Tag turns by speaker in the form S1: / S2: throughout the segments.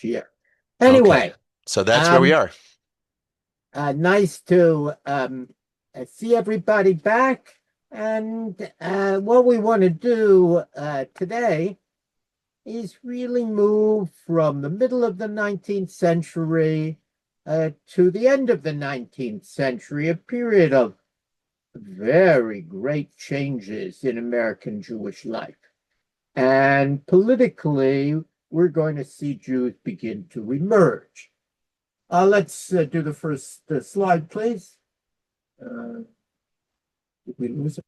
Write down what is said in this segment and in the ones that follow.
S1: year.
S2: Okay.
S1: Anyway,
S2: So that's where we
S1: um,
S2: are.
S1: nice to see everybody back. And what we want to do today is really move from the middle of the 19th century to the end of the 19th century, a period of very great changes in American Jewish life. And politically, we're going to see Jews begin to emerge. Let's do the first slide, please. Did we lose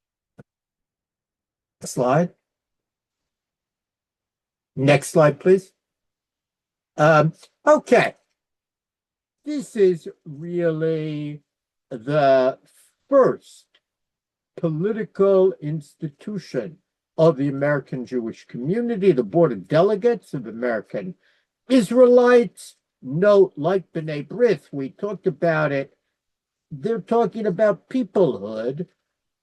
S1: a slide? Next slide, please. Okay. This is really the first political institution of the American Jewish community, the Board of Delegates of American Israelites. Note, like B'nai B'rith, we talked about it, they're talking about peoplehood,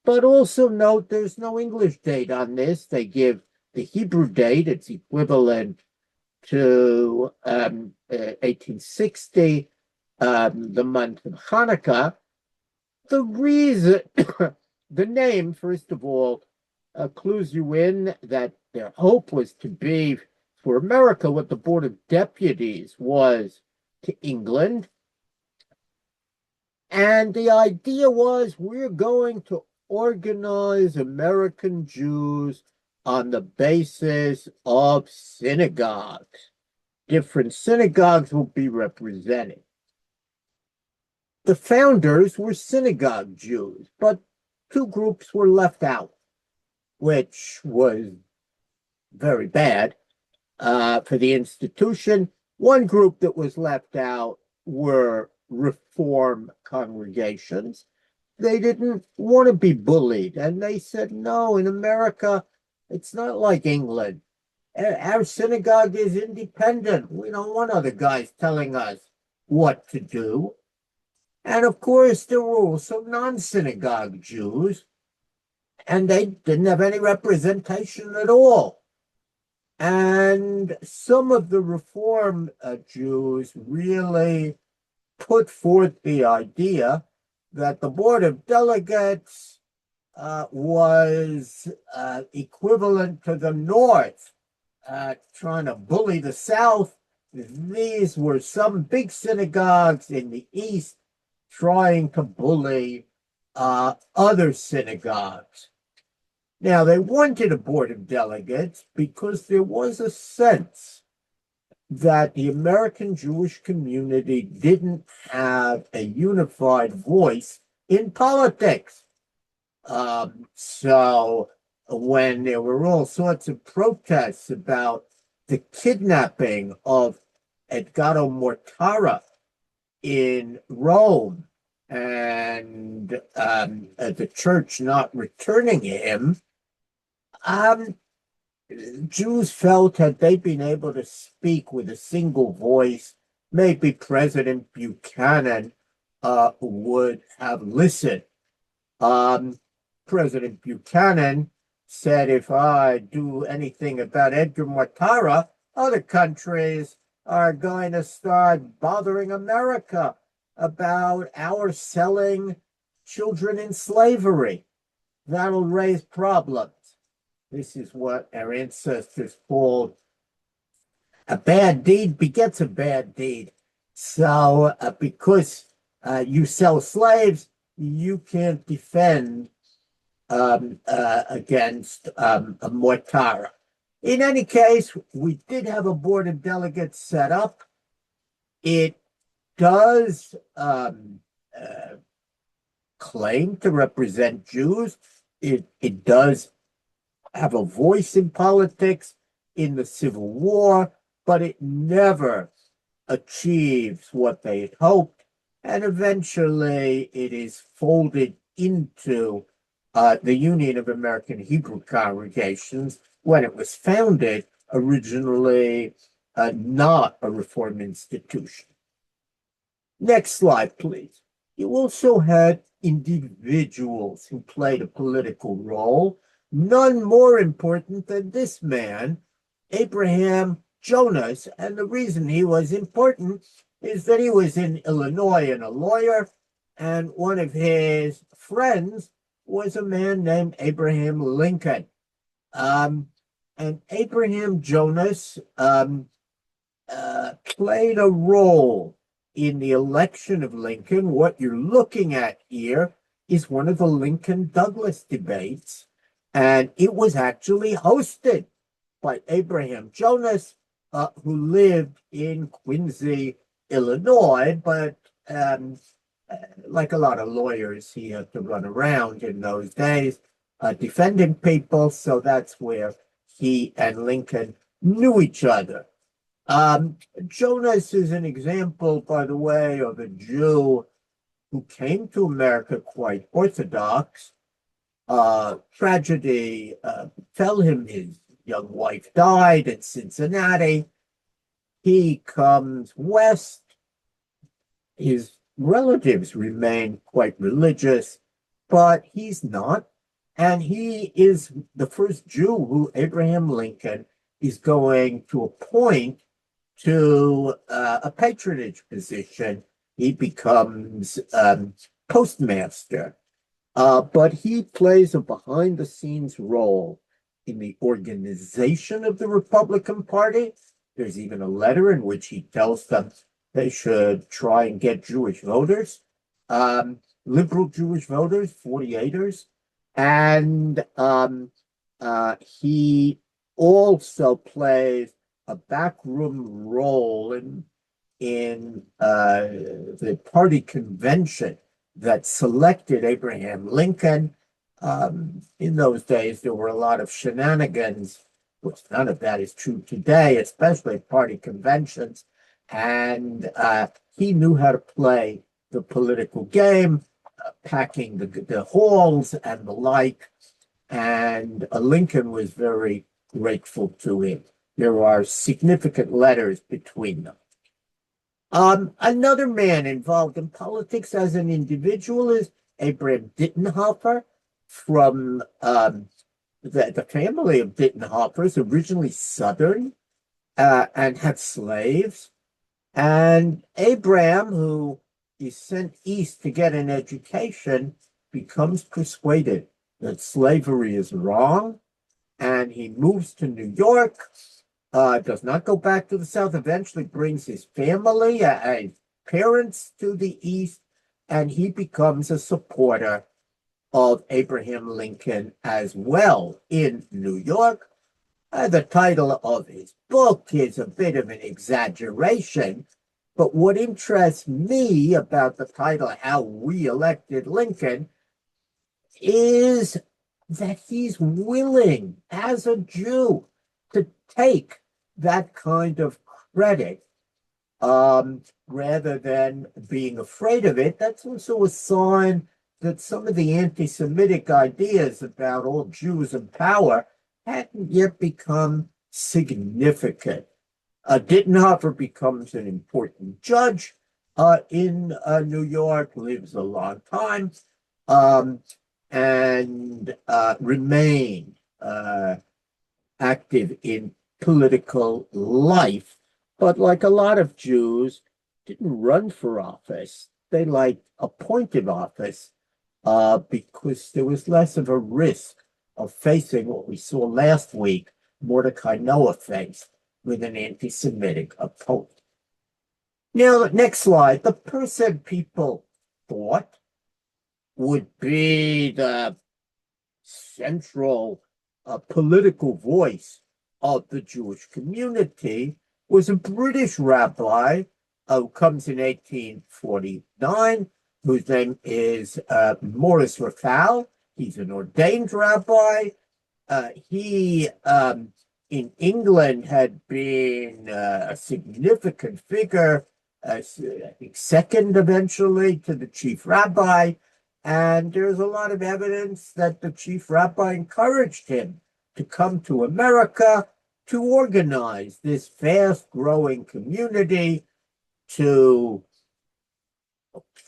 S1: but also note there's no English date on this. They give the Hebrew date, it's equivalent to 1860, the month of Hanukkah. The reason, the name, first of all, clues you in that their hope was to be for America what the Board of Deputies was to England. And the idea was we're going to organize American Jews on the basis of synagogues. Different synagogues will be represented. The founders were synagogue Jews, but two groups were left out, which was very bad for the institution. One group that was left out were Reform congregations. They didn't want to be bullied, and they said, no, in America, it's not like England. Our synagogue is independent. We don't want other guys telling us what to do. And of course, there were also non-synagogue Jews, and they didn't have any representation at all. And some of the Reform Jews really put forth the idea that the Board of Delegates was equivalent to the North, trying to bully the South. These were some big synagogues in the East trying to bully other synagogues. Now, they wanted a Board of Delegates because there was a sense that the American Jewish community didn't have a unified voice in politics. So when there were all sorts of protests about the kidnapping of Edgardo Mortara in Rome and the church not returning him, Jews felt had they been able to speak with a single voice, maybe President Buchanan would have listened. President Buchanan said, if I do anything about Edgar Mortara, other countries are going to start bothering America about our selling children in slavery. That'll raise problems. This is what our ancestors called a bad deed begets a bad deed. So because you sell slaves, you can't defend against a Mortara. In any case, we did have a Board of Delegates set up. It does claim to represent Jews. It does have a voice in politics in the Civil War, but it never achieves what they had hoped. And eventually it is folded into the Union of American Hebrew Congregations when it was founded, originally not a Reform institution. Next slide, please. You also had individuals who played a political role, none more important than this man, Abraham Jonas. And the reason he was important is that he was in Illinois and a lawyer, and one of his friends was a man named Abraham Lincoln. And Abraham Jonas played a role in the election of Lincoln. What you're looking at here is one of the Lincoln-Douglas debates, and it was actually hosted by Abraham Jonas, who lived in Quincy, Illinois, but like a lot of lawyers, he had to run around in those days defending people, so that's where he and Lincoln knew each other. Jonas is an example, by the way, of a Jew who came to America quite Orthodox. Tragedy fell him. His young wife died in Cincinnati. He comes west. His relatives remain quite religious, but he's not. And he is the first Jew who Abraham Lincoln is going to appoint to a patronage position. He becomes postmaster. But he plays a behind-the-scenes role in the organization of the Republican Party. There's even a letter in which he tells them they should try and get Jewish voters, liberal Jewish voters, 48ers. And he also plays a backroom role in the party convention that selected Abraham Lincoln. In those days, there were a lot of shenanigans, which none of that is true today, especially at party conventions. And he knew how to play the political game, packing the halls and the like. And Lincoln was very grateful to him. There are significant letters between them. Another man involved in politics as an individual is Abraham Dittenhofer from the family of Dittenhofers, originally Southern, and had slaves. And Abraham, who is sent east to get an education, becomes persuaded that slavery is wrong, and he moves to New York. Does not go back to the South, eventually brings his family, his parents to the East, and he becomes a supporter of Abraham Lincoln as well in New York. The title of his book is a bit of an exaggeration, but what interests me about the title, How We Elected Lincoln, is that he's willing, as a Jew, to take that kind of credit rather than being afraid of it. That's also a sign that some of the anti-Semitic ideas about all Jews in power hadn't yet become significant. Dittenhofer becomes an important judge in New York, lives a long time, and remained active in political life, but like a lot of Jews, didn't run for office. They liked appointed office because there was less of a risk of facing what we saw last week, Mordecai Noah faced with an anti-Semitic opponent. Now, next slide. The person people thought would be the central political voice of the Jewish community was a British rabbi who comes in 1849, whose name is Maurice Rafal. He's an ordained rabbi. He, in England, had been a significant figure, I think second eventually to the chief rabbi. And there's a lot of evidence that the chief rabbi encouraged him to come to America to organize this fast-growing community, to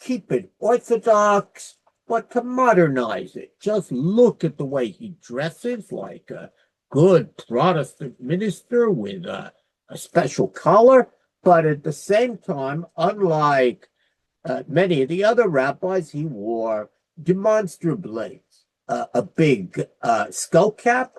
S1: keep it orthodox, but to modernize it. Just look at the way he dresses, like a good Protestant minister with a a special collar, but at the same time, unlike many of the other rabbis, he wore demonstrably a big skull cap.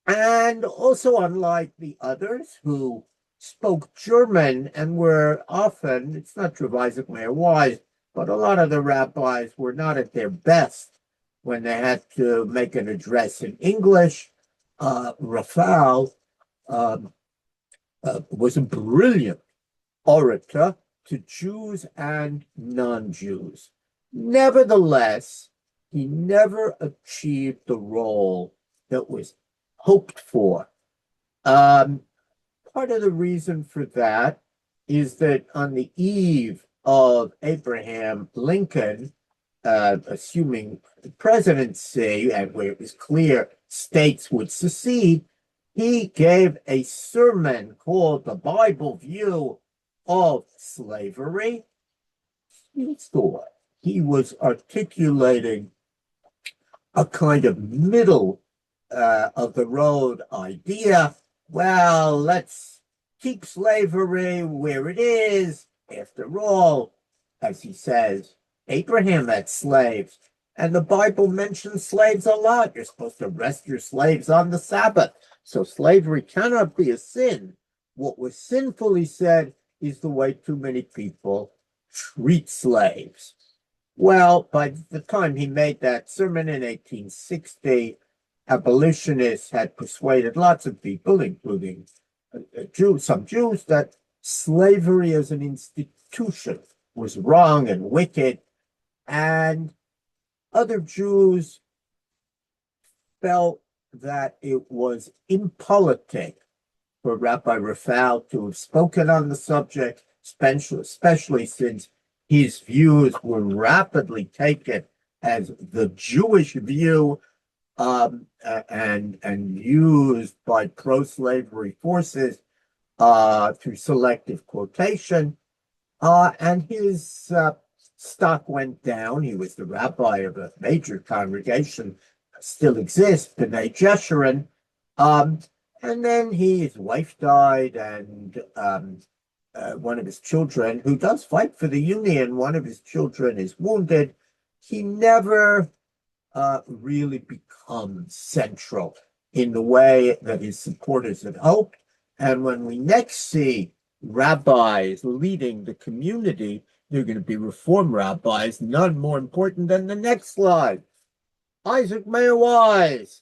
S1: And also, unlike the others who spoke German and were often, it's not true of Isaac Mayer Wise, but a lot of the rabbis were not at their best when they had to make an address in English. Raphael was a brilliant orator to Jews and non-Jews. Nevertheless, he never achieved the role that was hoped for. Part of the reason for that is that on the eve of Abraham Lincoln assuming the presidency, and where it was clear states would secede, he gave a sermon called The Bible View of Slavery. He thought he was articulating a kind of middle of the road idea. Well, let's keep slavery where it is. After all, as he says, Abraham had slaves, and the Bible mentions slaves a lot. You're supposed to rest your slaves on the Sabbath. So slavery cannot be a sin. What was sinfully said is the way too many people treat slaves. Well, by the time he made that sermon in 1860, abolitionists had persuaded lots of people, including some Jews, that slavery as an institution was wrong and wicked, and other Jews felt that it was impolitic for Rabbi Raphael to have spoken on the subject, especially since his views were rapidly taken as the Jewish view and used by pro-slavery forces through selective quotation. And his stock went down. He was the rabbi of a major congregation, still exists, B'nai Jeshurun. And then his wife died, and one of his children, who does fight for the Union, one of his children is wounded. He never really becomes central in the way that his supporters had hoped. And when we next see rabbis leading the community, they're going to be Reform rabbis, none more important than the next slide. Isaac Mayer Wise.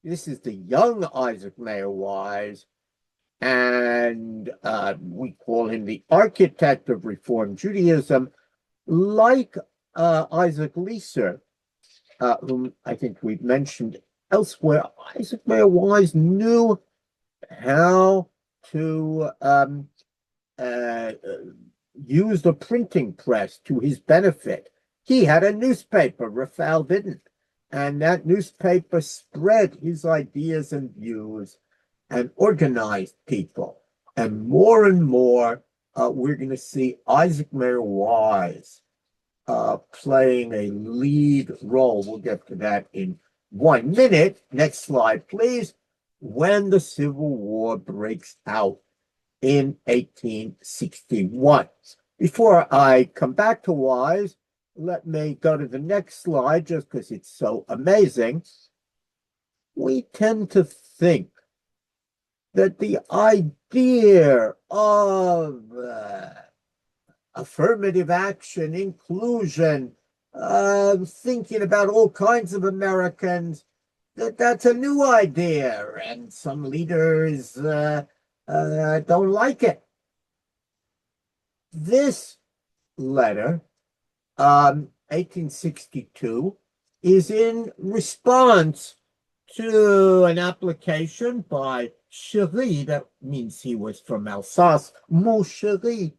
S1: This is the young Isaac Mayer Wise, and we call him the architect of Reform Judaism. Like Isaac Leeser, whom I think we've mentioned elsewhere, Isaac Mayer Wise knew how to use the printing press to his benefit. He had a newspaper, Raphael didn't, and that newspaper spread his ideas and views and organized people. And more, we're going to see Isaac Mayer Wise playing a lead role. We'll get to that in 1 minute. Next slide, please. When the Civil War breaks out in 1861. Before I come back to Wise, let me go to the next slide just because it's so amazing. We tend to think that the idea of affirmative action, inclusion, thinking about all kinds of Americans, that's a new idea, and some leaders don't like it. This letter, 1862, is in response to an application by Cherie, that means he was from Alsace, Mon Cherie.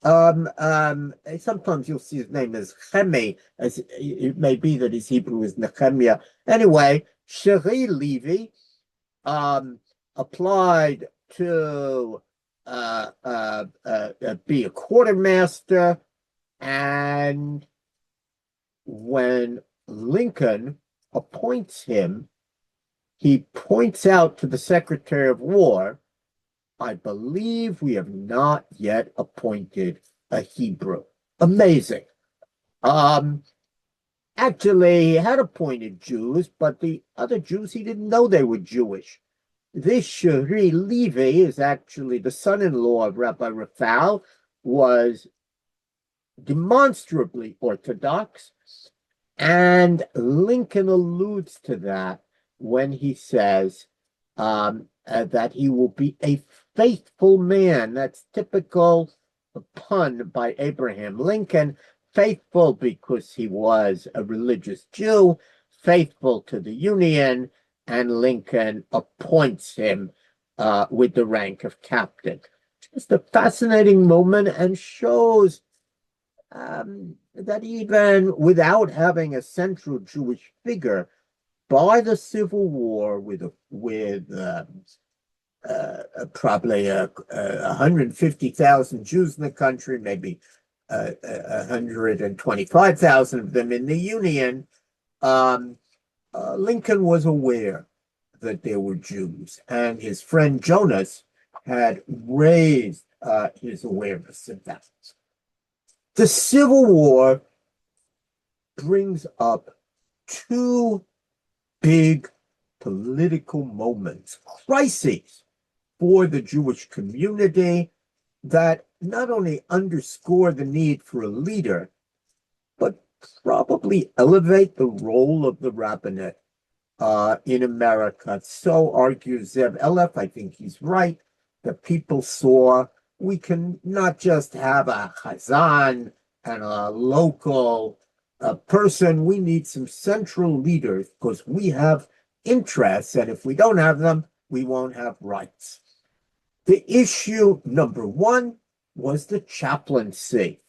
S1: Sometimes you'll see his name as Cheme, as it may be that his Hebrew is Nehemiah. Anyway, Cherie Levy applied to be a quartermaster, and when Lincoln appoints him, he points out to the Secretary of War I believe we have not yet appointed a Hebrew. Amazing. Actually, he had appointed Jews, but the other Jews, he didn't know they were Jewish. This Shuri Levi is actually the son-in-law of Rabbi Rafal, was demonstrably Orthodox, and Lincoln alludes to that when he says that he will be a faithful man. That's typical pun by Abraham Lincoln. Faithful because he was a religious Jew, faithful to the Union, and Lincoln appoints him with the rank of captain. Just a fascinating moment, and shows that even without having a central Jewish figure, by the Civil War, with probably 150,000 Jews in the country, maybe 125,000 of them in the Union, Lincoln was aware that there were Jews, and his friend Jonas had raised his awareness of that. The Civil War brings up two big political moments, crises for the Jewish community, that not only underscore the need for a leader, but probably elevate the role of the rabbinate in America. So argues Zev Elef. I think he's right. The people saw we can not just have a chazan and a local person. We need some central leaders because we have interests, and if we don't have them, we won't have rights. The issue number one was the chaplaincy.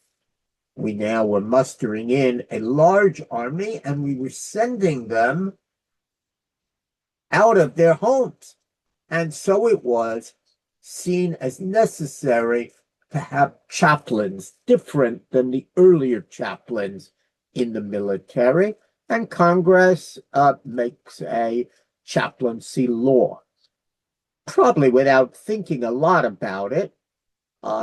S1: We now were mustering in a large army, and we were sending them out of their homes. And so it was seen as necessary to have chaplains, different than the earlier chaplains in the military. And Congress makes a chaplaincy law. Probably without thinking a lot about it,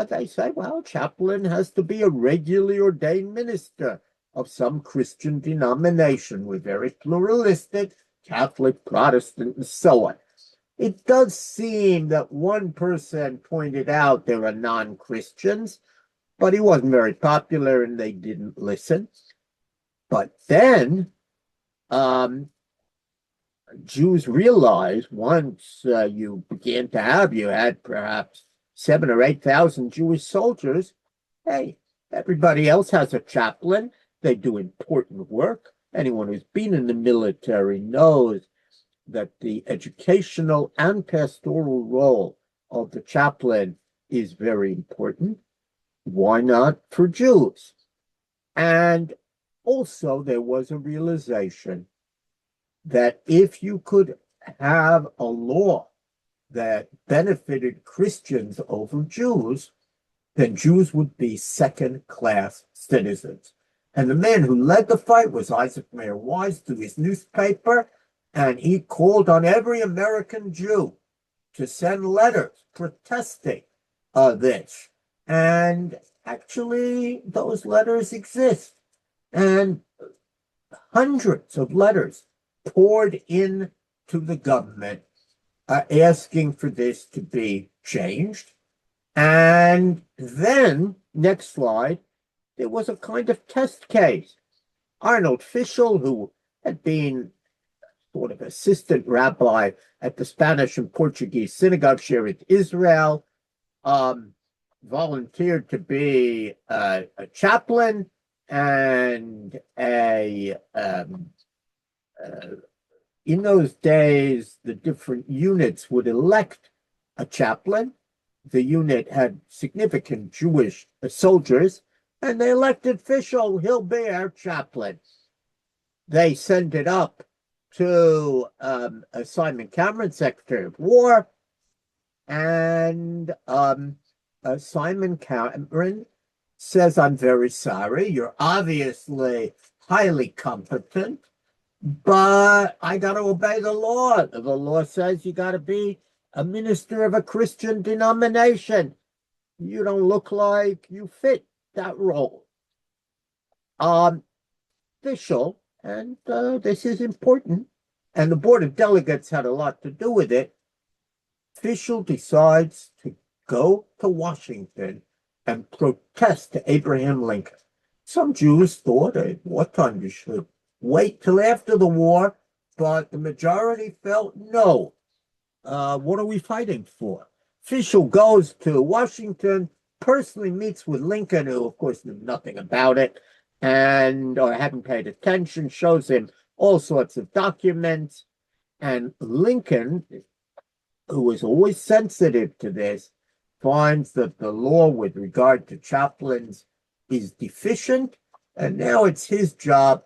S1: they say, well, chaplain has to be a regularly ordained minister of some Christian denomination. We're very pluralistic, Catholic, Protestant, and so on. It does seem that one person pointed out there are non-Christians, but he wasn't very popular and they didn't listen. But then Jews realized once you had perhaps 7,000 or 8,000 Jewish soldiers. Hey, everybody else has a chaplain. They do important work. Anyone who's been in the military knows that the educational and pastoral role of the chaplain is very important. Why not for Jews? And also there was a realization that if you could have a law that benefited Christians over Jews, then Jews would be second-class citizens. And the man who led the fight was Isaac Mayer Wise through his newspaper, and he called on every American Jew to send letters protesting this. And actually, those letters exist. And hundreds of letters poured in to the government asking for this to be changed. And then, next slide, there was a kind of test case. Arnold Fischel, who had been sort of assistant rabbi at the Spanish and Portuguese synagogue here in Israel, volunteered to be a chaplain and in those days, the different units would elect a chaplain. The unit had significant Jewish soldiers, and they elected Fischel. He'll be our chaplain. They sent it up to Simon Cameron, Secretary of War, and Simon Cameron says, I'm very sorry, you're obviously highly competent, but I got to obey the law. The law says you got to be a minister of a Christian denomination. You don't look like you fit that role. Official, and this is important, and the Board of Delegates had a lot to do with it. Official decides to go to Washington and protest to Abraham Lincoln. Some Jews thought at what time you should wait till after the war, but the majority felt no. What are we fighting for? Official goes to Washington, personally meets with Lincoln, who of course knew nothing about it and or hadn't paid attention, shows him all sorts of documents, and Lincoln, who was always sensitive to this, finds that the law with regard to chaplains is deficient, and now it's his job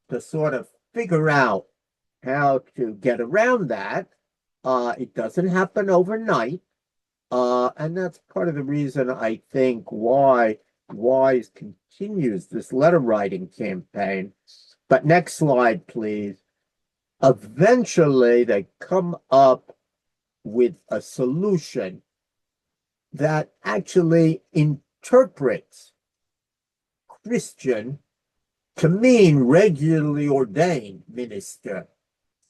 S1: to sort of figure out how to get around that. It doesn't happen overnight, and that's part of the reason I think why Wise continues this letter writing campaign. But next slide, please. Eventually, they come up with a solution that actually interprets Christian to mean regularly ordained minister.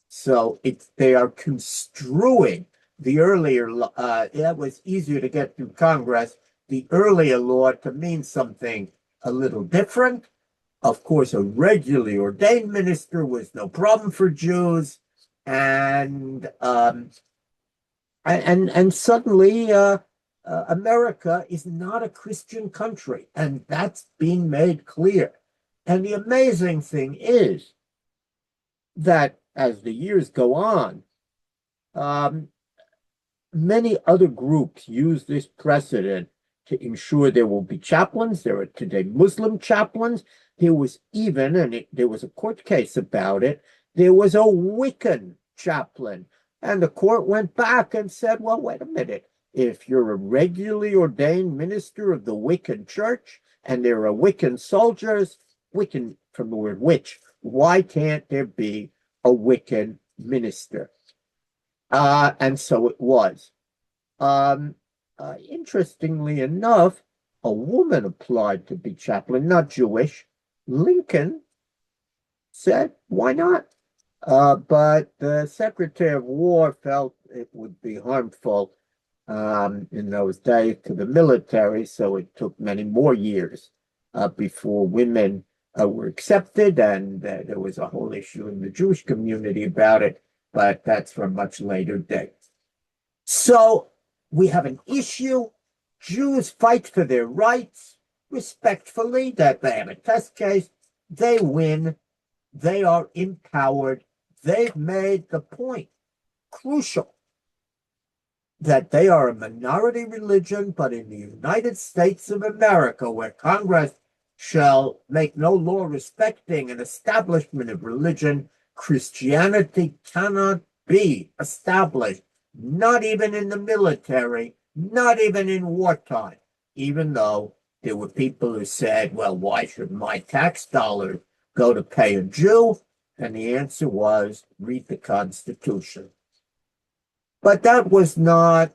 S1: So they are construing the earlier, it was easier to get through Congress, the earlier law to mean something a little different. Of course, a regularly ordained minister was no problem for Jews, and suddenly America is not a Christian country, and that's being made clear. And the amazing thing is that as the years go on, many other groups use this precedent to ensure there will be chaplains. There are today Muslim chaplains. There was even, and there was a court case about it, there was a Wiccan chaplain. And the court went back and said, well, wait a minute. If you're a regularly ordained minister of the Wiccan church, and there are Wiccan soldiers, Wiccan from the word witch, why can't there be a Wiccan minister? And so it was. Interestingly enough, a woman applied to be chaplain, not Jewish. Lincoln said, why not? But the Secretary of War felt it would be harmful in those days to the military, so it took many more years before women were accepted, and there was a whole issue in the Jewish community about it, but that's for a much later date. So we have an issue. Jews fight for their rights respectfully, that they have a test case, they win, they are empowered, they've made the point, crucial, that they are a minority religion, but in the United States of America, where Congress shall make no law respecting an establishment of religion, Christianity cannot be established, not even in the military, not even in wartime, even though there were people who said, well, why should my tax dollars go to pay a Jew? And the answer was, read the Constitution. But that was not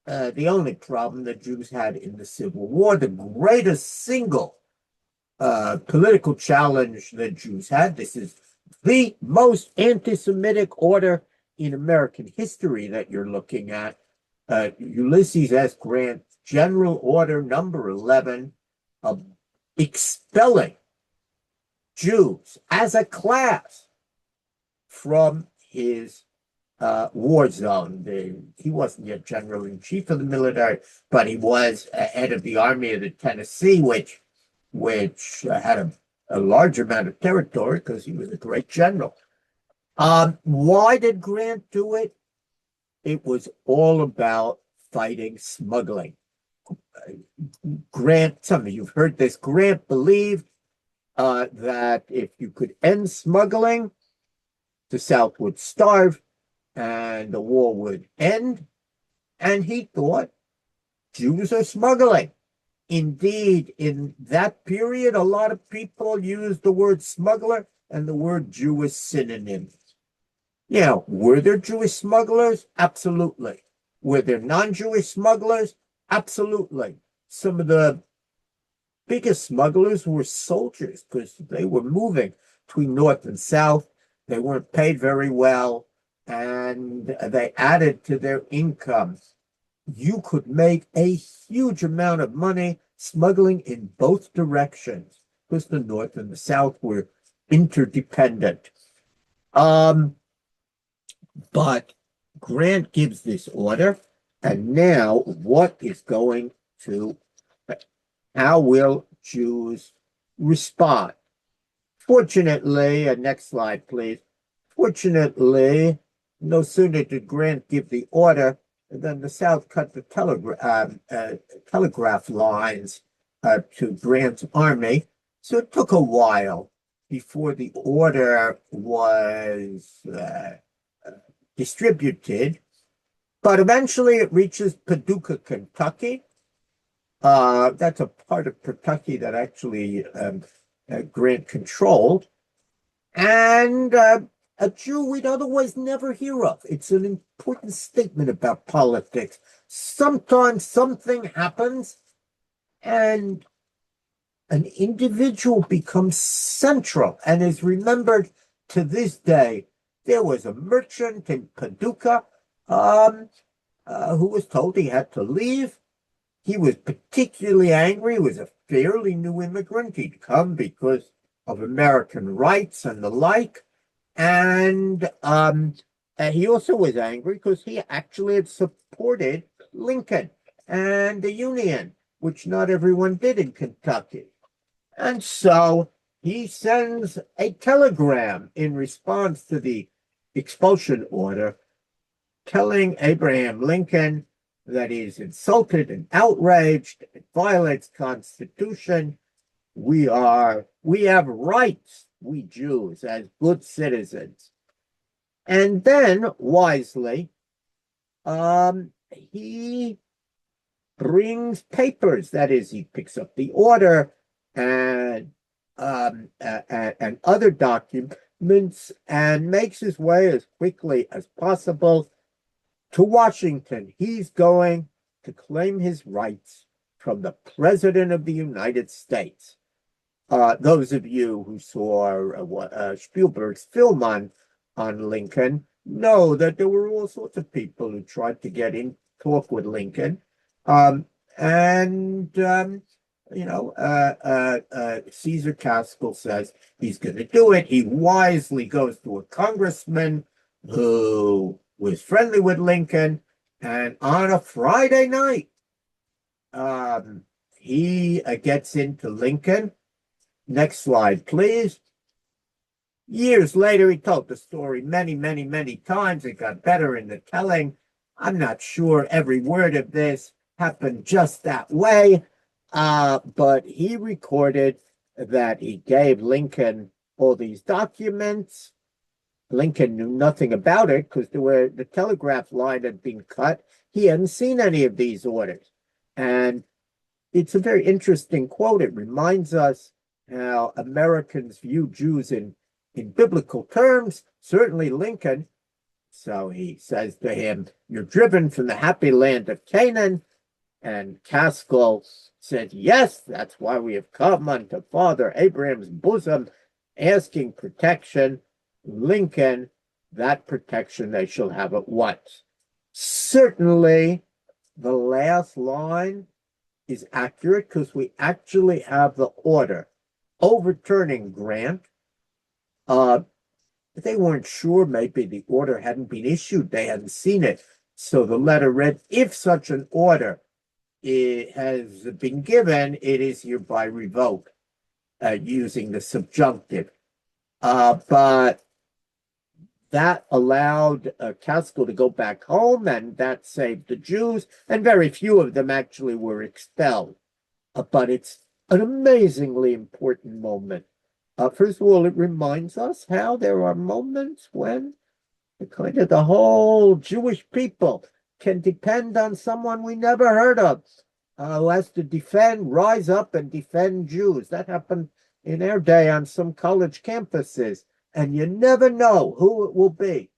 S1: the only problem that Jews had in the Civil War. The greatest single political challenge that Jews had, this is the most anti-Semitic order in American history that you're looking at, Ulysses S. Grant, General Order Number 11, of expelling Jews as a class from his war zone. He wasn't yet general-in-chief of the military, but he was head of the Army of the Tennessee, which had a large amount of territory because he was a great general. Why did Grant do it? It was all about fighting smuggling. Grant, some of you've heard this, Grant believed that if you could end smuggling, the South would starve and the war would end. And he thought Jews are smuggling. Indeed, in that period, a lot of people used the word smuggler and the word Jew as synonyms. Now, were there Jewish smugglers? Absolutely. Were there non-Jewish smugglers? Absolutely. Some of the biggest smugglers were soldiers because they were moving between North and South. They weren't paid very well, and they added to their income. You could make a huge amount of money smuggling in both directions because the North and the South were interdependent. But Grant gives this order, and now what is going to, how will Jews respond? Fortunately, next slide, please. Fortunately, no sooner did Grant give the order than the South cut the telegraph lines to Grant's army. So it took a while before the order was distributed, but eventually it reaches Paducah, Kentucky. That's a part of Kentucky that actually Grant controlled, and a Jew we'd otherwise never hear of. It's an important statement about politics. Sometimes something happens and an individual becomes central and is remembered to this day. There was a merchant in Paducah who was told he had to leave. He was particularly angry. He was a fairly new immigrant. He'd come because of American rights and the like. And he also was angry because he actually had supported Lincoln and the Union, which not everyone did in Kentucky. And so he sends a telegram in response to the expulsion order, telling Abraham Lincoln that he's insulted and outraged, it violates Constitution. We have rights, we Jews, as good citizens. And then, wisely, he brings papers. That is, he picks up the order and other documents and makes his way as quickly as possible to Washington. He's going to claim his rights from the President of the United States. Those of you who saw Spielberg's film on Lincoln know that there were all sorts of people who tried to get in talk with Lincoln. Caesar Caskell says he's going to do it. He wisely goes to a congressman who was friendly with Lincoln, and on a Friday night, he gets into Lincoln. Next slide, please. Years later, he told the story many, many, many times. It got better in the telling. I'm not sure every word of this happened just that way, but he recorded that he gave Lincoln all these documents. Lincoln knew nothing about it because the telegraph line had been cut. He hadn't seen any of these orders. And it's a very interesting quote. It reminds us how Americans view Jews in biblical terms, certainly Lincoln. So he says to him, "You're driven from the happy land of Canaan." And Caskell said, "Yes, that's why we have come unto Father Abraham's bosom, asking protection." Lincoln, that protection they shall have at once. Certainly, the last line is accurate because we actually have the order overturning Grant. They weren't sure. Maybe the order hadn't been issued. They hadn't seen it. So the letter read, "If such an order has been given, it is hereby revoked," using the subjunctive. But that allowed Caskell to go back home, and that saved the Jews, and very few of them actually were expelled. But it's an amazingly important moment. First of all, it reminds us how there are moments when the whole Jewish people can depend on someone we never heard of, who has to rise up and defend Jews. That happened in our day on some college campuses, and you never know who it will be.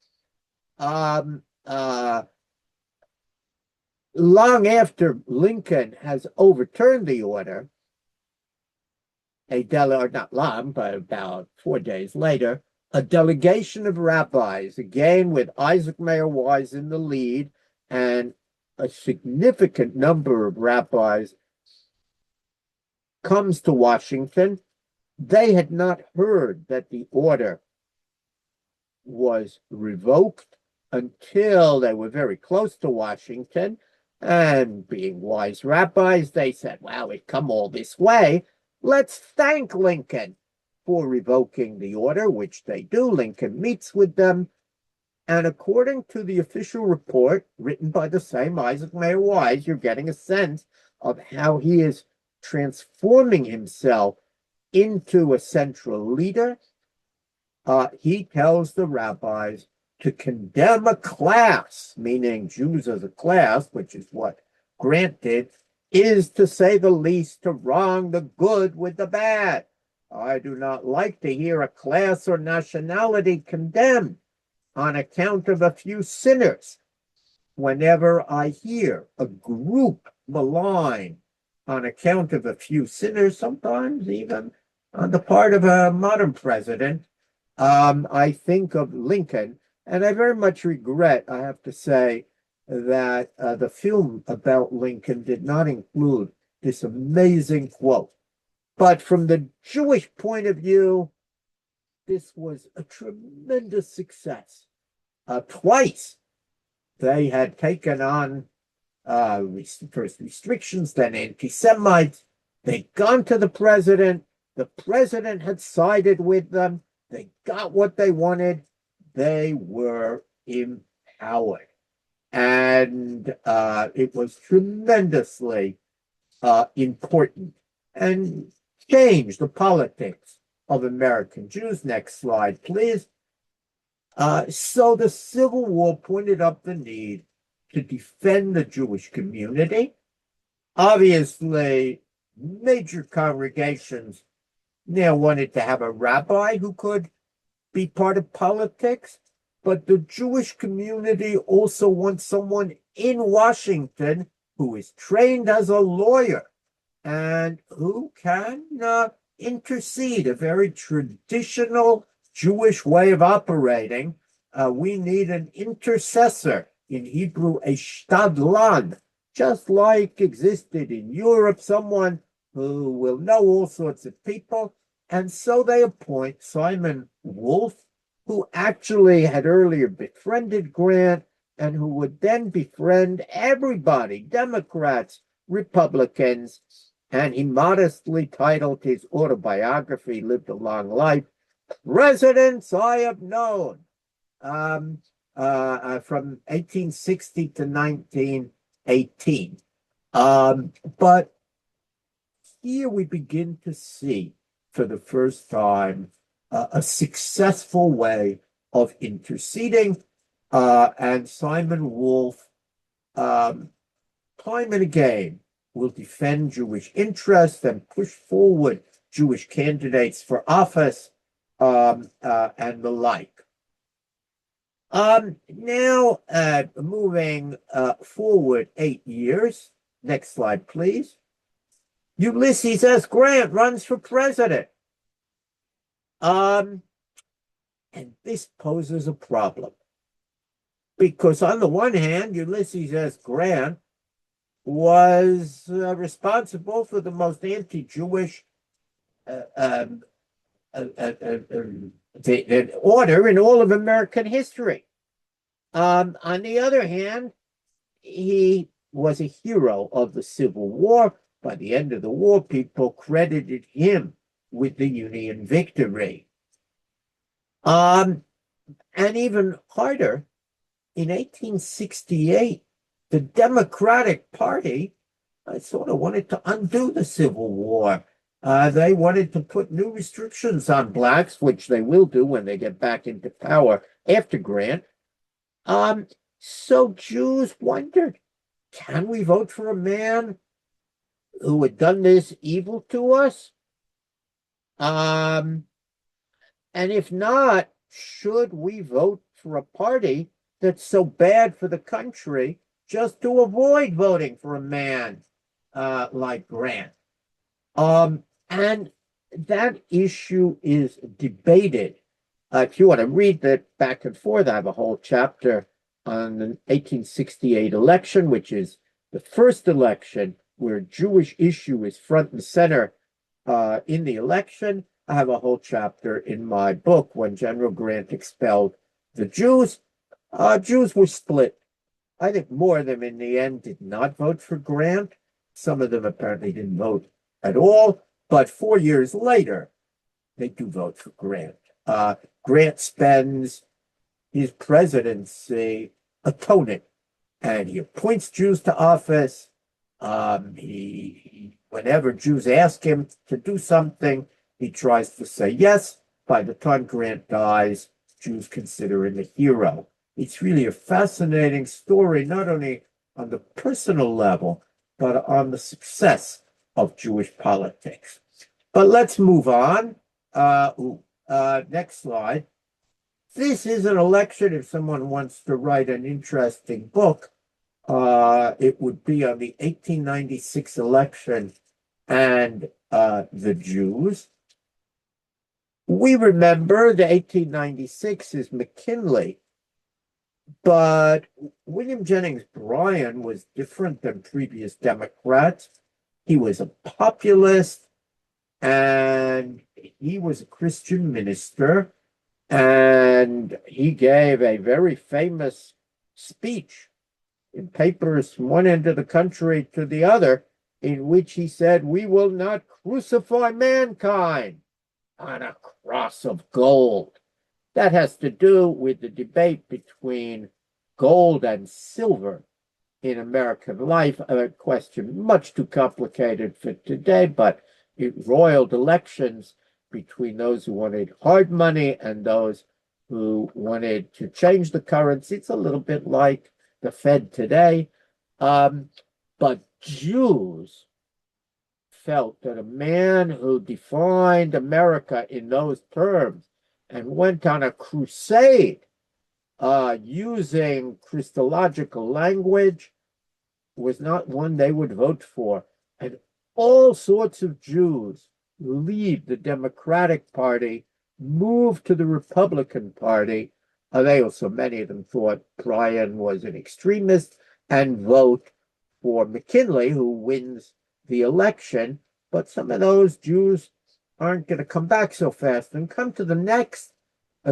S1: long after Lincoln has overturned the order, or not long, but about 4 days later, a delegation of rabbis, again with Isaac Mayer Wise in the lead, and a significant number of rabbis comes to Washington. They had not heard that the order was revoked until they were very close to Washington. And being wise rabbis, they said, well, we've come all this way. Let's thank Lincoln for revoking the order, which they do. Lincoln meets with them. And according to the official report written by the same Isaac Mayer Wise, you're getting a sense of how he is transforming himself into a central leader. He tells the rabbis to condemn a class, meaning Jews as a class, which is what Grant did, is, to say the least, to wrong the good with the bad. I do not like to hear a class or nationality condemned on account of a few sinners. Whenever I hear a group maligned on account of a few sinners, sometimes even on the part of a modern president, I think of Lincoln, and I very much regret, I have to say, that the film about Lincoln did not include this amazing quote. But from the Jewish point of view, this was a tremendous success. Twice they had taken on first restrictions, then anti-Semites. They'd gone to the president. The president had sided with them. They got what they wanted. They were empowered. And it was tremendously important and changed the politics of American Jews. Next slide, please. So the Civil War pointed up the need to defend the Jewish community. Obviously, major congregations now wanted to have a rabbi who could be part of politics, but the Jewish community also wants someone in Washington who is trained as a lawyer and who can intercede, a very traditional Jewish way of operating. We need an intercessor, in Hebrew, a shtadlan, just like existed in Europe, someone who will know all sorts of people. And so they appoint Simon Wolfe, who actually had earlier befriended Grant and who would then befriend everybody, Democrats, Republicans. And he modestly titled his autobiography, Lived a Long Life, Presidents I Have Known, from 1860 to 1918. But here we begin to see, for the first time, a successful way of interceding. And Simon Wolfe, time and again, will defend Jewish interests and push forward Jewish candidates for office and the like. Now, moving forward 8 years. Next slide, please. Ulysses S. Grant runs for president. And this poses a problem. Because on the one hand, Ulysses S. Grant was responsible for the most anti-Jewish order in all of American history. On the other hand, he was a hero of the Civil War. By the end of the war, people credited him with the Union victory. And even harder, in 1868, the Democratic Party sort of wanted to undo the Civil War. They wanted to put new restrictions on blacks, which they will do when they get back into power after Grant. So Jews wondered, can we vote for a man who had done this evil to us? And if not, should we vote for a party that's so bad for the country? just to avoid voting for a man like Grant. And that issue is debated. If you want to read that back and forth, I have a whole chapter on the 1868 election, which is the first election where Jewish issue is front and center in the election. I have a whole chapter in my book, When General Grant Expelled the Jews. Jews were split. I think more of them in the end did not vote for Grant. Some of them apparently didn't vote at all. But 4 years later, they do vote for Grant. Grant spends his presidency atoning, and he appoints Jews to office. Whenever Jews ask him to do something, he tries to say yes. By the time Grant dies, Jews consider him a hero. It's really a fascinating story, not only on the personal level, but on the success of Jewish politics. But let's move on. Next slide. This is an election. If someone wants to write an interesting book, it would be on the 1896 election and the Jews. We remember the 1896 is McKinley, but William Jennings Bryan was different than previous Democrats. He was a populist, and he was a Christian minister, and he gave a very famous speech in papers from one end of the country to the other, in which he said, "We will not crucify mankind on a cross of gold." That has to do with the debate between gold and silver in American life, a question much too complicated for today, but it roiled elections between those who wanted hard money and those who wanted to change the currency. It's a little bit like the Fed today. But Jews felt that a man who defined America in those terms and went on a crusade using Christological language was not one they would vote for. And all sorts of Jews leave the Democratic Party, move to the Republican Party. Many of them thought Bryan was an extremist, and vote for McKinley, who wins the election. But some of those Jews aren't going to come back so fast. And come to the next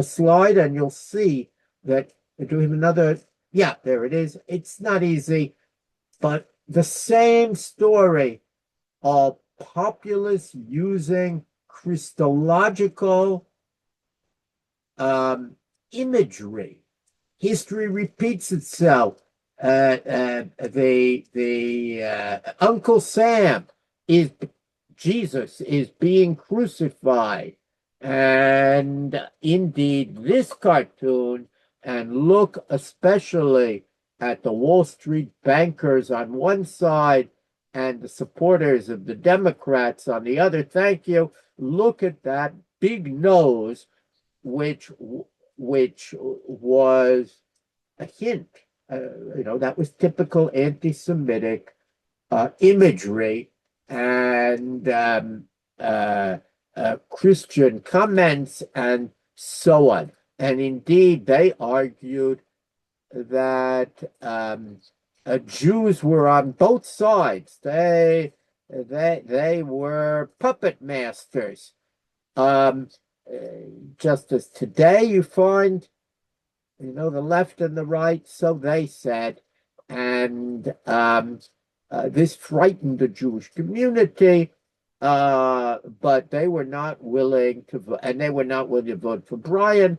S1: slide, and you'll see that do we have another? Yeah, there it is. It's not easy, but the same story of populists using Christological imagery. History repeats itself. Uncle Sam is Jesus is being crucified, and indeed this cartoon, and look especially at the Wall Street bankers on one side and the supporters of the Democrats on the other. Thank you. Look at that big nose, which was a hint. That was typical anti-Semitic imagery and Christian comments and so on. And indeed, they argued that Jews were on both sides. They were puppet masters. Just as today you find, the left and the right, so they said. And this frightened the Jewish community, but they were not willing to vote, and they were not willing to vote for Bryan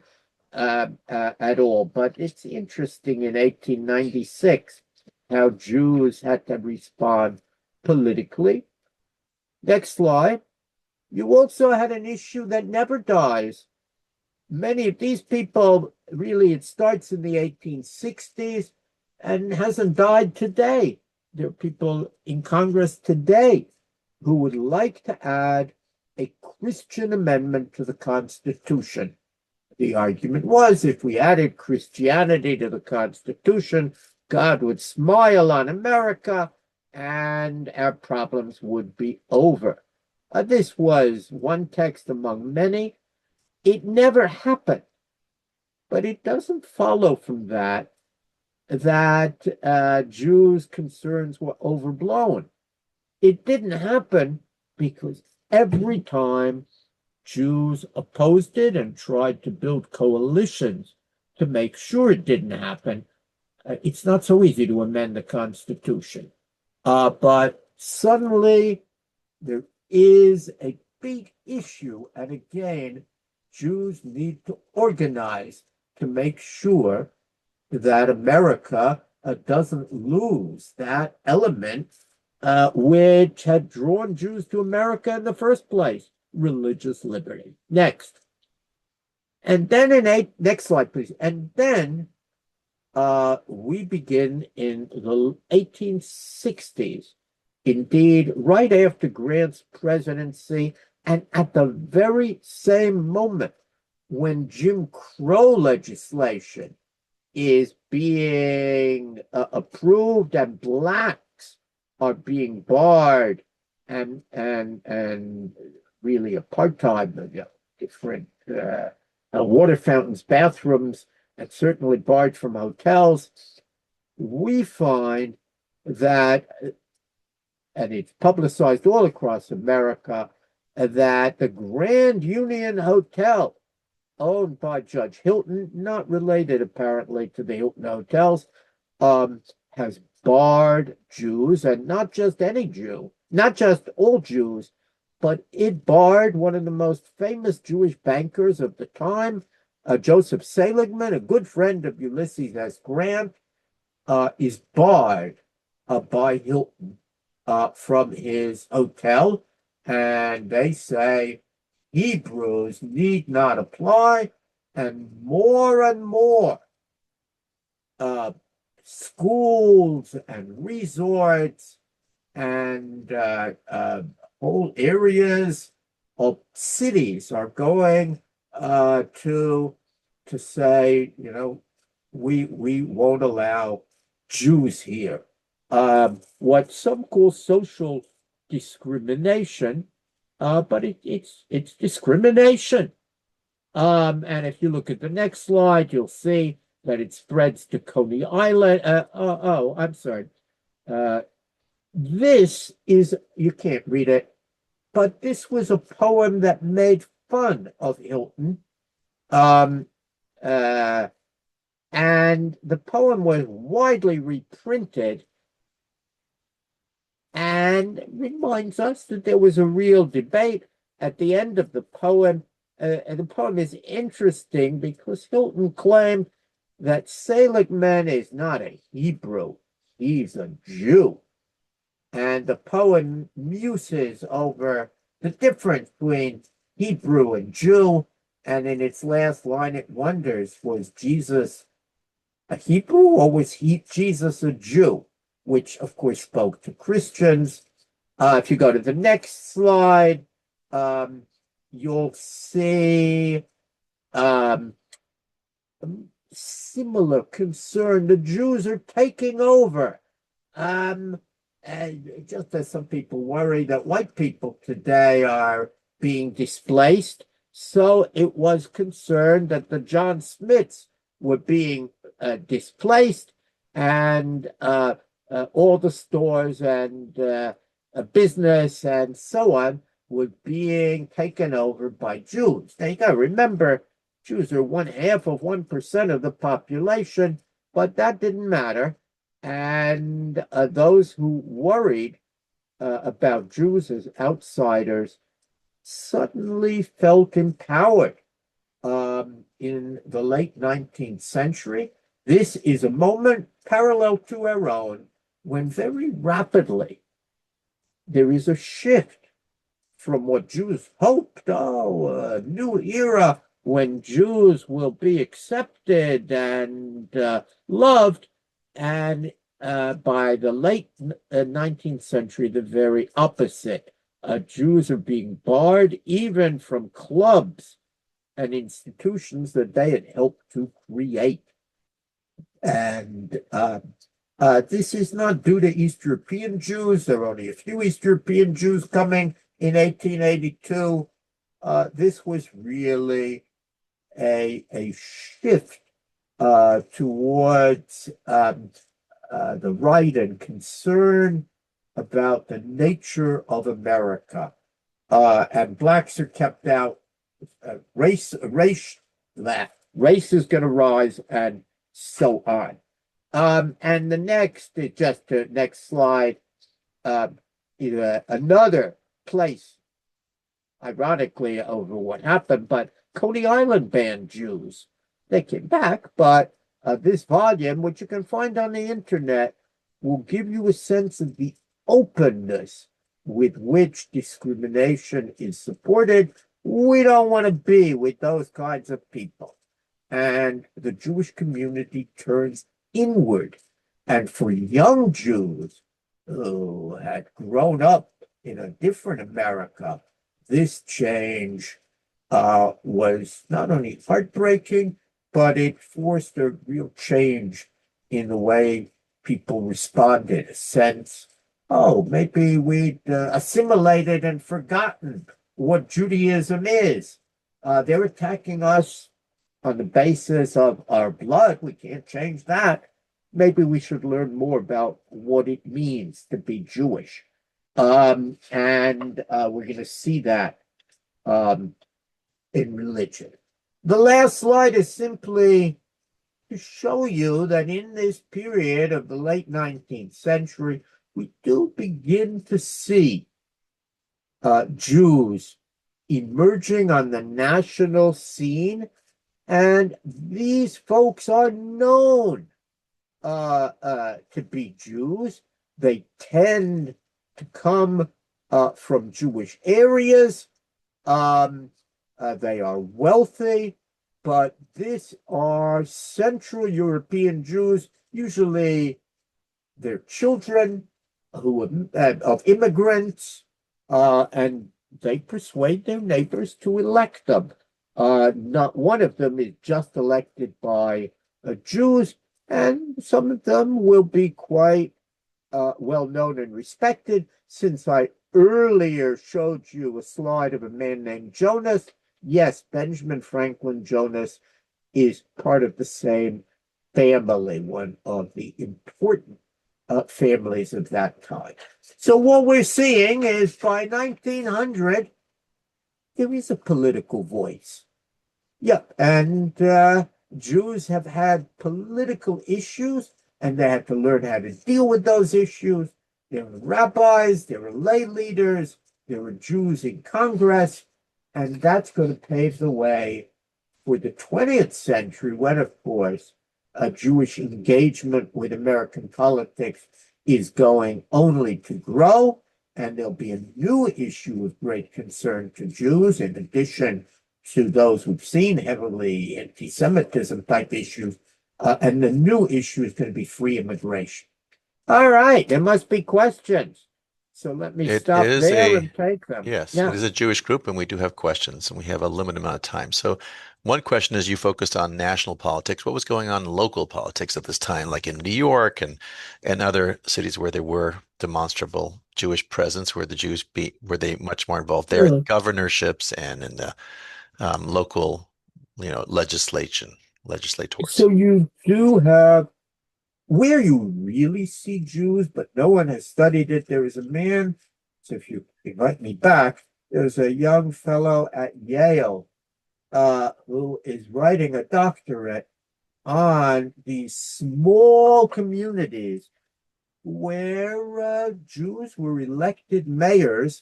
S1: at all. But it's interesting in 1896 how Jews had to respond politically. Next slide. You also had an issue that never dies. Many of these people, really, it starts in the 1860s and hasn't died today. There are people in Congress today who would like to add a Christian amendment to the Constitution. The argument was, if we added Christianity to the Constitution, God would smile on America and our problems would be over. This was one text among many. It never happened, but it doesn't follow from that Jews' concerns were overblown. It didn't happen because every time Jews opposed it and tried to build coalitions to make sure it didn't happen, it's not so easy to amend the Constitution. But suddenly there is a big issue, and again, Jews need to organize to make sure that America doesn't lose that element which had drawn Jews to America in the first place, religious liberty. Next. And then next slide, please. And then we begin in the 1860s, indeed, right after Grant's presidency, and at the very same moment when Jim Crow legislation is being approved and blacks are being barred and really apartheid, different water fountains, bathrooms, and certainly barred from hotels, we find that, and it's publicized all across America, that the Grand Union Hotel, owned by Judge Hilton, not related apparently to the Hilton hotels, has barred Jews, and not just any Jew, not just all Jews, but it barred one of the most famous Jewish bankers of the time, Joseph Seligman, a good friend of Ulysses S. Grant, is barred by Hilton from his hotel, and they say Hebrews need not apply, and more schools and resorts and whole areas of cities are going to say, we won't allow Jews here. What some call social discrimination, but it's discrimination. And if you look at the next slide, you'll see that it spreads to Coney Island. I'm sorry. This is, you can't read it, but this was a poem that made fun of Hilton. And the poem was widely reprinted and reminds us that there was a real debate at the end of the poem. And the poem is interesting because Hilton claimed that Seligman is not a Hebrew, he's a Jew. And the poem muses over the difference between Hebrew and Jew. And in its last line, it wonders, was Jesus a Hebrew or was Jesus a Jew? Which, of course, spoke to Christians. If you go to the next slide, you'll see similar concern. The Jews are taking over. And just as some people worry that white people today are being displaced, so it was concerned that the John Smiths were being displaced, and all the stores and business and so on were being taken over by Jews. Now you got to remember, Jews are 0.5% of the population, but that didn't matter. And those who worried about Jews as outsiders suddenly felt empowered in the late 19th century. This is a moment parallel to our own when very rapidly there is a shift from what Jews hoped, a new era when Jews will be accepted and loved. And by the late 19th century, the very opposite. Jews are being barred even from clubs and institutions that they had helped to create. And This is not due to East European Jews. There are only a few East European Jews coming in 1882. This was really a shift towards the right and concern about the nature of America. And blacks are kept out. Race is going to rise, and so on. And the next, next slide, another place, ironically, over what happened, but Coney Island banned Jews. They came back, but this volume, which you can find on the internet, will give you a sense of the openness with which discrimination is supported. We don't want to be with those kinds of people. And the Jewish community turns inward. And for young Jews who had grown up in a different America, this change was not only heartbreaking, but it forced a real change in the way people responded, a sense, oh, maybe we'd assimilated and forgotten what Judaism is. They're attacking us on the basis of our blood. We can't change that. Maybe we should learn more about what it means to be Jewish. And we're going to see that in religion. The last slide is simply to show you that in this period of the late 19th century, we do begin to see Jews emerging on the national scene, and these folks are known to be Jews. They tend to come from Jewish areas. They are wealthy, but these are Central European Jews, usually their children who of immigrants, and they persuade their neighbors to elect them. Not one of them is just elected by Jews, and some of them will be quite well known and respected. Since I earlier showed you a slide of a man named Jonas, yes, Benjamin Franklin Jonas is part of the same family, one of the important families of that time. So what we're seeing is by 1900, there is a political voice. Yep, and Jews have had political issues, and they had to learn how to deal with those issues. There were rabbis, there were lay leaders, there were Jews in Congress, and that's going to pave the way for the 20th century when, of course, a Jewish engagement with American politics is going only to grow, and there'll be a new issue of great concern to Jews, in addition to those we've seen heavily anti-Semitism type issues, and the new issue is going to be free immigration. All right, there must be questions. So let me stop there and take them.
S2: Yes, it is a Jewish group, and we do have questions, and we have a limited amount of time. So one question is, you focused on national politics. What was going on in local politics at this time, like in New York and other cities where there were demonstrable Jewish presence, where the Jews were they much more involved there in governorships and in the local, legislators?
S1: So you do have where you really see Jews, but no one has studied it. There is a man, so if you invite me back, there's a young fellow at Yale who is writing a doctorate on these small communities where Jews were elected mayors.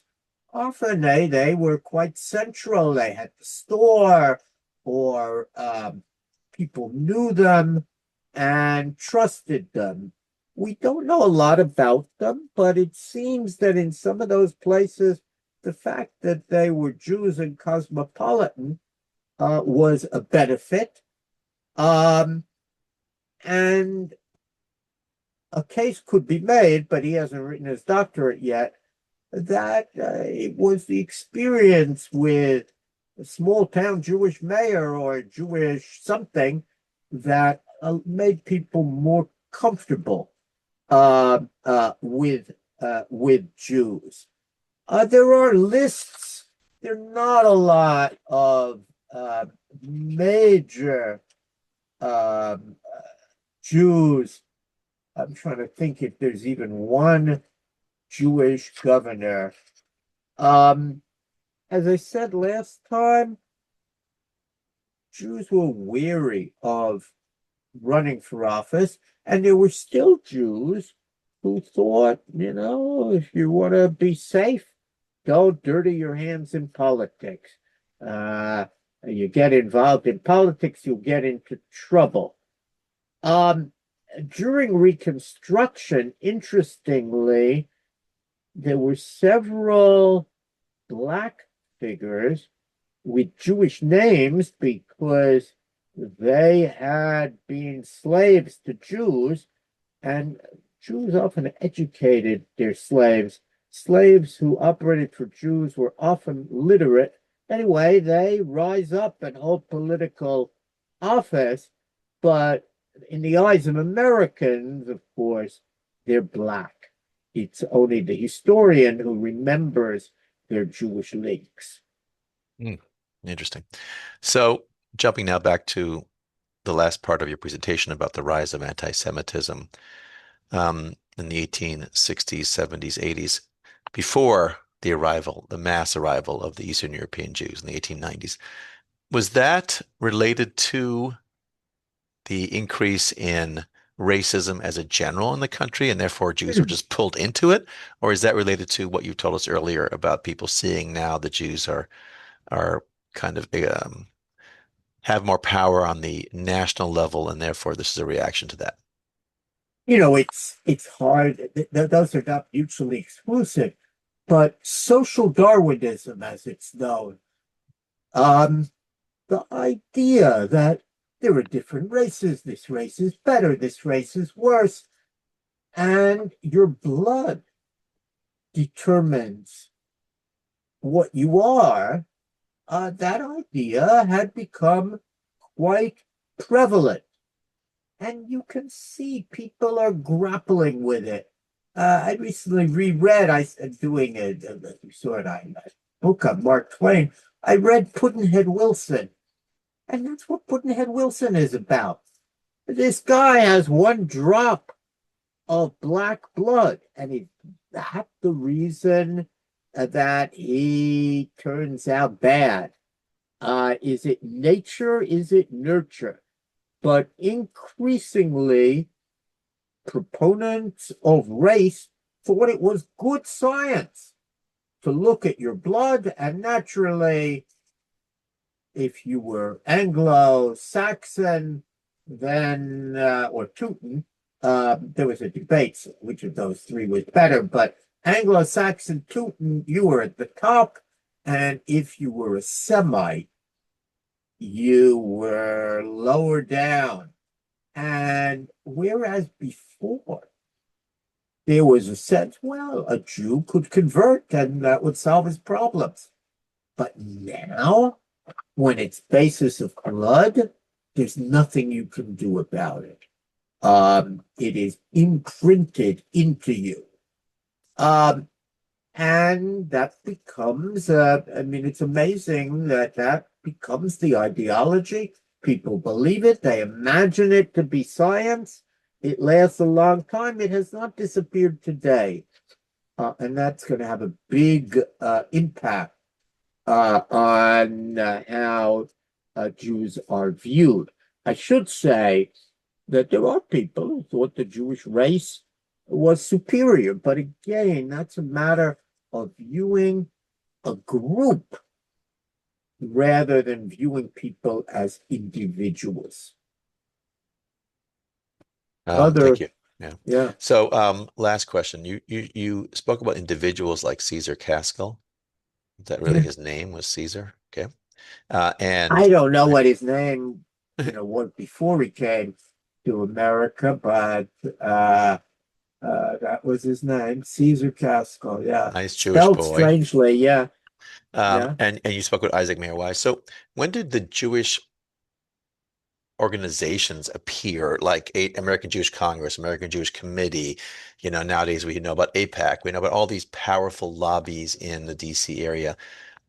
S1: Often they were quite central. They had the store, or people knew them and trusted them. We don't know a lot about them, but it seems that in some of those places, the fact that they were Jews and cosmopolitan was a benefit. And a case could be made, but he hasn't written his doctorate yet, that it was the experience with a small town Jewish mayor or Jewish something that made people more comfortable with Jews. There are lists. There are not a lot of major um, Jews. I'm trying to think if there's even one Jewish governor. Um, as I said last time, Jews were weary of running for office, and there were still Jews who thought, if you want to be safe, don't dirty your hands in politics. Uh, you get involved in politics, you'll get into trouble. Um, During Reconstruction, interestingly, there were several Black figures with Jewish names because they had been slaves to Jews, and Jews often educated their slaves. Slaves who operated for Jews were often literate. Anyway, they rise up and hold political office, but in the eyes of Americans, of course, they're Black. It's only the historian who remembers their Jewish links.
S2: Mm, interesting. So jumping now back to the last part of your presentation about the rise of anti-Semitism in the 1860s, 70s, 80s, before the mass arrival of the Eastern European Jews in the 1890s. Was that related to the increase in racism as a general in the country, and therefore Jews were just pulled into it? Or is that related to what you told us earlier about people seeing now the Jews are kind of have more power on the national level, and therefore this is a reaction to that?
S1: It's hard. Those are not mutually exclusive, but social Darwinism, as it's known, um, the idea that there are different races, this race is better, this race is worse, and your blood determines what you are, that idea had become quite prevalent. And you can see people are grappling with it. I recently reread, doing you saw it, a book on Mark Twain. I read Pudd'nhead Wilson, and that's what Pudd'nhead Wilson is about. This guy has one drop of Black blood, and is that the reason that he turns out bad? Is it nature? Is it nurture? But increasingly, proponents of race thought it was good science to look at your blood, and naturally, if you were Anglo-Saxon, then or Teuton, there was a debate which of those three was better, but Anglo-Saxon Teuton, you were at the top, and if you were a Semite, you were lower down. And whereas before there was a sense, well, a Jew could convert and that would solve his problems. But now, when it's basis of blood, there's nothing you can do about it. It is imprinted into you. And that becomes, it's amazing that that becomes the ideology. People believe it, they imagine it to be science. It lasts a long time. It has not disappeared today. And that's going to have a big impact on how Jews are viewed. I should say that there are people who thought the Jewish race was superior, but again, that's a matter of viewing a group rather than viewing people as individuals.
S2: Thank
S1: Other,
S2: you. Yeah.
S1: yeah.
S2: So, last question. You spoke about individuals like Caesar Caskell. Is that really his name was Caesar? Okay. And
S1: I don't know what his name, was before he came to America, but that was his name, Caesar Casco. Yeah,
S2: nice Jewish
S1: spelled
S2: boy.
S1: strangely. Yeah, yeah.
S2: And you spoke with Isaac Mayer Wise. So when did the Jewish organizations appear, like American Jewish Congress, American Jewish Committee. Nowadays we know about AIPAC. We know about all these powerful lobbies in the DC area.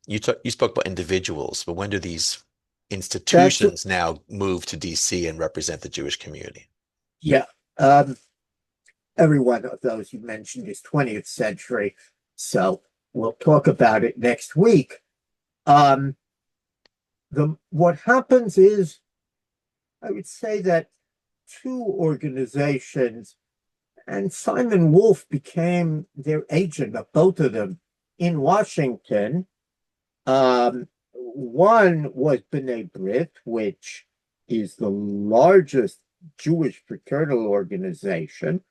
S2: You spoke about individuals, but when do these
S1: That's
S2: institutions now move to DC and represent the Jewish community?
S1: yeah. Um, every one of those you mentioned is 20th century, so we'll talk about it next week. Um, what happens is, I would say that two organizations, and Simon Wolf became their agent of both of them in Washington. One was B'nai B'rith, which is the largest Jewish fraternal organization,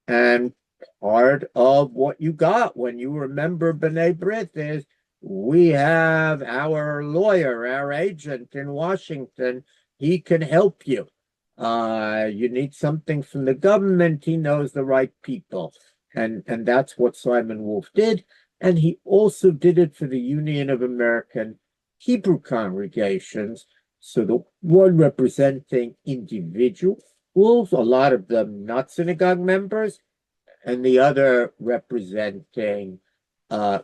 S1: and part of what you got when you remember B'nai B'rith is we have our lawyer, our agent in Washington. He can help you. You need something from the government. He knows the right people. And that's what Simon Wolf did. And he also did it for the Union of American Hebrew Congregations. So the one representing individuals, a lot of them not synagogue members, and the other representing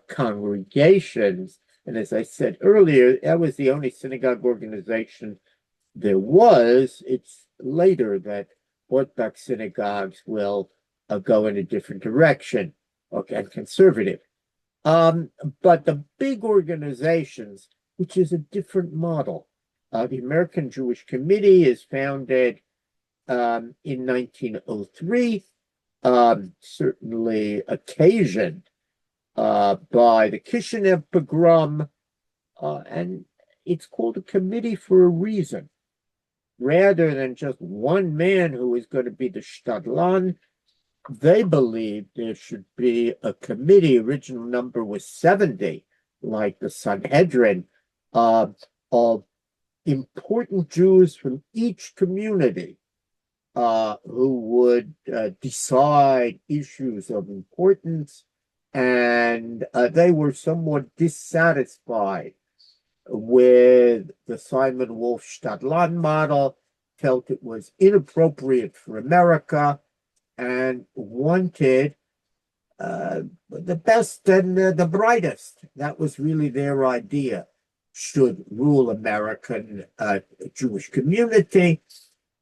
S1: congregations. And as I said earlier, that was the only synagogue organization there was. It's later that Orthodox synagogues will go in a different direction, okay, and conservative. But the big organizations, which is a different model, the American Jewish Committee is founded in 1903, certainly occasioned by the Kishinev pogrom, and it's called a committee for a reason. Rather than just one man who is going to be the Stadlan, they believed there should be a committee. Original number was 70, like the Sanhedrin, of important Jews from each community who would decide issues of importance, and they were somewhat dissatisfied with the Simon Wolf Stadlan model, felt it was inappropriate for America, and wanted the best and the brightest. That was really their idea, should rule American Jewish community.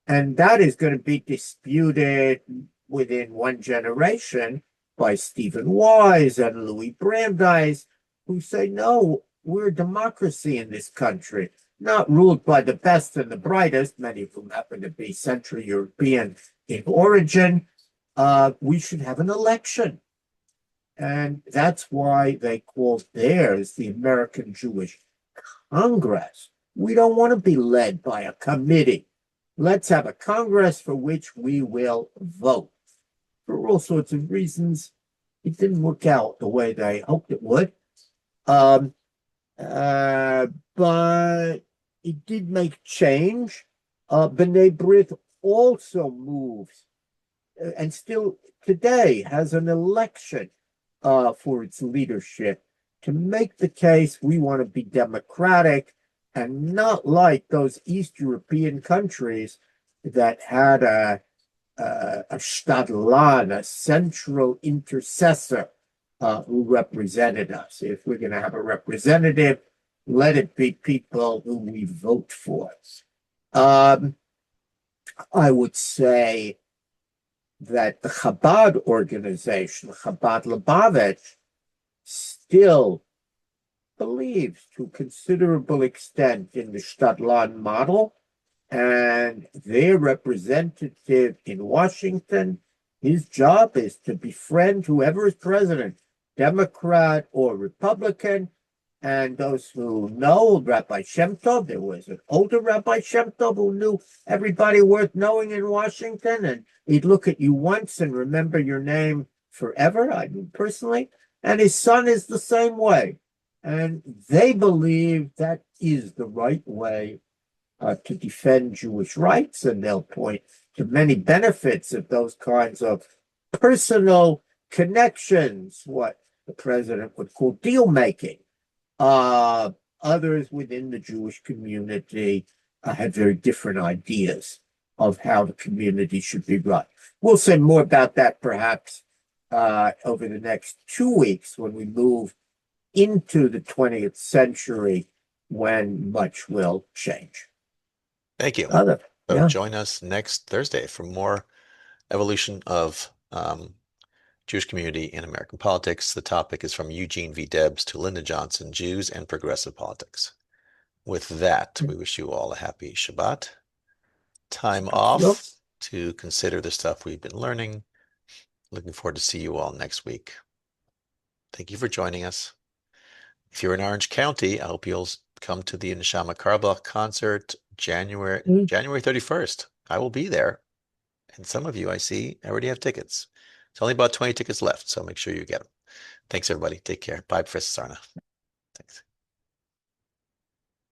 S1: And that is going to be disputed within one generation by Stephen Wise and Louis Brandeis, who say, no, we're a democracy in this country, not ruled by the best and the brightest, many of whom happen to be Central European in origin. We should have an election. And that's why they called theirs the American Jewish Congress. We don't want to be led by a committee. Let's have a Congress for which we will vote. For all sorts of reasons, it didn't work out the way they hoped it would. But it did make change. B'nai B'rith also moves, and still today has an election for its leadership to make the case we want to be democratic and not like those East European countries that had a Stadlan, a central intercessor who represented us. If we're going to have a representative, let it be people who we vote for. I would say that the Chabad organization, Chabad Lubavitch, still believes to a considerable extent in the Stadlan model, and their representative in Washington, his job is to befriend whoever is president, Democrat or Republican. And those who know Rabbi Shem Tov, there was an older Rabbi Shem Tov who knew everybody worth knowing in Washington, and he'd look at you once and remember your name forever. I mean, personally. And his son is the same way. And they believe that is the right way to defend Jewish rights, and they'll point to many benefits of those kinds of personal connections, what the president would call deal making. Others within the Jewish community had very different ideas of how the community should be run. We'll say more about that perhaps over the next 2 weeks when we move into the 20th century when much will change.
S2: Thank you.
S1: Other,
S2: So
S1: yeah.
S2: join us next Thursday for more evolution of Jewish community in American politics. The topic is from Eugene V. Debs to Lyndon Johnson, Jews and Progressive Politics. With that, we wish you all a happy Shabbat, time off to consider the stuff we've been learning. Looking forward to see you all next week. Thank you for joining us. If you're in Orange County, I hope you'll come to the Neshama Karbach concert January 31st. I will be there. And some of you I see already have tickets. It's only about 20 tickets left, so make sure you get them. Thanks, everybody. Take care. Bye, Professor Sarna. Thanks.